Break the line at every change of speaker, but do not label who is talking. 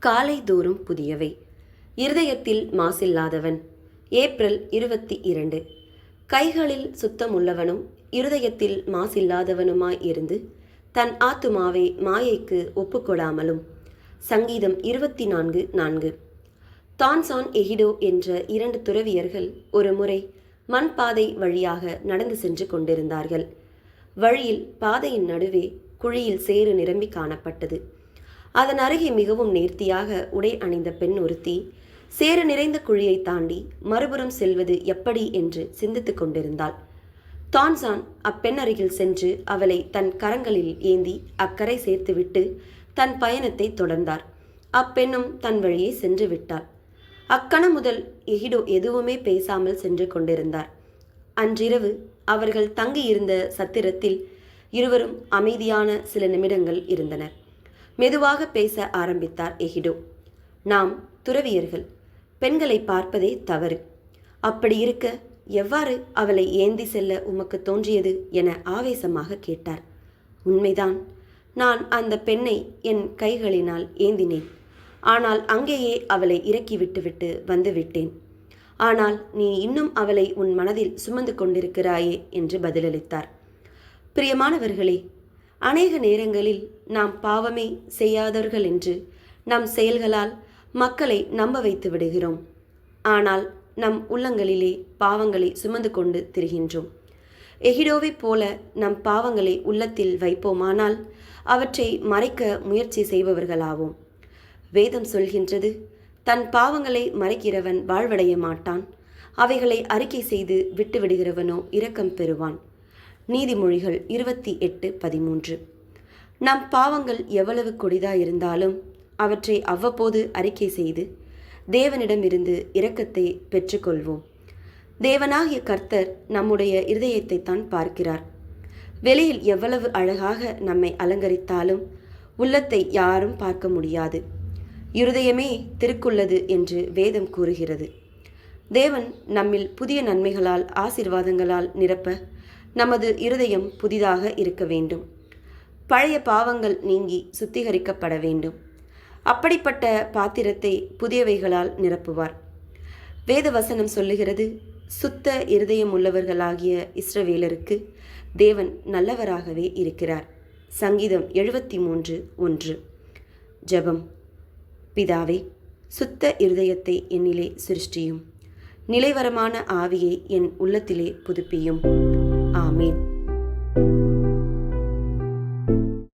காலைதோறும் புதியவை. இருதயத்தில் மாசில்லாதவன். ஏப்ரல் 22. கைகளில் சுத்தமுள்ளவனும் இருதயத்தில் மாசில்லாதவனுமாய் இருந்து தன் ஆத்துமாவை மாயைக்கு ஒப்புக்கொடாமலும். சங்கீதம் 24:4. தான்சான் எகிடோ என்ற 2 துறவியர்கள் ஒரு முறை மண்பாதை வழியாக நடந்து சென்று கொண்டிருந்தார்கள். வழியில் பாதையின் நடுவே குழியில் சேறு நிரம்பி காணப்பட்டது. அதன் அருகே மிகவும் நேர்த்தியாக உடை அணிந்த பெண் ஒருத்தி சேறு நிறைந்த குழியை தாண்டி மறுபுறம் செல்வது எப்படி என்று சிந்தித்துக் கொண்டிருந்தாள். தான்சான் அப்பெண் அருகில் சென்று அவளை தன் கரங்களில் ஏந்தி அக்கரை சேர்த்துவிட்டு தன் பயணத்தை தொடர்ந்தார். அப்பெண்ணும் தன் வழியே சென்று விட்டாள். அக்கணம் முதல் எகிடோ எதுவுமே பேசாமல் சென்று கொண்டிருந்தார். அன்றிரவு அவர்கள் தங்கியிருந்த சத்திரத்தில் இருவரும் அமைதியான சில நிமிடங்கள் இருந்தனர். மெதுவாக பேச ஆரம்பித்தார் எகிடோ. நாம் துறவியர்கள் பெண்களை பார்ப்பதே தவறு. அப்படி இருக்க எவ்வாறு அவளை ஏந்தி செல்ல உமக்கு தோன்றியது என ஆவேசமாக கேட்டார். உண்மைதான், நான் அந்த பெண்ணை என் கைகளினால் ஏந்தினேன். ஆனால் அங்கேயே அவளை இறக்கி விட்டுவிட்டு வந்து விட்டேன். ஆனால் நீ இன்னும் அவளை உன் மனதில் சுமந்து கொண்டிருக்கிறாயே என்று பதிலளித்தார். பிரியமானவர்களே, அநேக நேரங்களில் நாம் பாவமே செய்யாதவர்கள் என்று நம் செயல்களால் மக்களை நம்ப வைத்து விடுகிறோம். ஆனால் நம் உள்ளங்களிலே பாவங்களை சுமந்து கொண்டு திரிகின்றோம். எகிடோவைப் போல நம் பாவங்களை உள்ளத்தில் வைப்போமானால் அவற்றை மறைக்க முயற்சி செய்பவர்களாவோம். வேதம் சொல்கின்றது, தன் பாவங்களை மறைக்கிறவன் வாழ்வடைய மாட்டான், அவைகளை அறிக்கை செய்து விட்டுவிடுகிறவனோ இரக்கம் பெறுவான். நீதிமொழிகள் 28:13. நம் பாவங்கள் எவ்வளவு கொடிதாயிருந்தாலும் அவற்றை அவ்வப்போது அறிக்கை செய்து தேவனிடமிருந்து இரக்கத்தை பெற்றுக்கொள்வோம். தேவனாகிய கர்த்தர் நம்முடைய இருதயத்தை தான் பார்க்கிறார். வெளியில் எவ்வளவு அழகாக நம்மை அலங்கரித்தாலும் உள்ளத்தை யாரும் பார்க்க முடியாது. இருதயமே திருக்குள்ளது என்று வேதம் கூறுகிறது. தேவன் நம்மில் புதிய நன்மைகளால் ஆசீர்வாதங்களால் நிரப்ப நமது இருதயம் புதிதாக இருக்க வேண்டும். பழைய பாவங்கள் நீங்கி சுத்திகரிக்கப்பட வேண்டும். அப்படிப்பட்ட பாத்திரத்தை புதியவைகளால் நிரப்புவார். வேத வசனம் சொல்லுகிறது, சுத்த இருதயம் உள்ளவர்களாகிய இஸ்ரவேலருக்கு தேவன் நல்லவராகவே இருக்கிறார். சங்கீதம் 73:1. ஜெபம். பிதாவே, சுத்த இருதயத்தை என்னிலே சிருஷ்டியும், நிலைவரமான ஆவியை என் உள்ளத்திலே புதுப்பியும். ஆமேன்.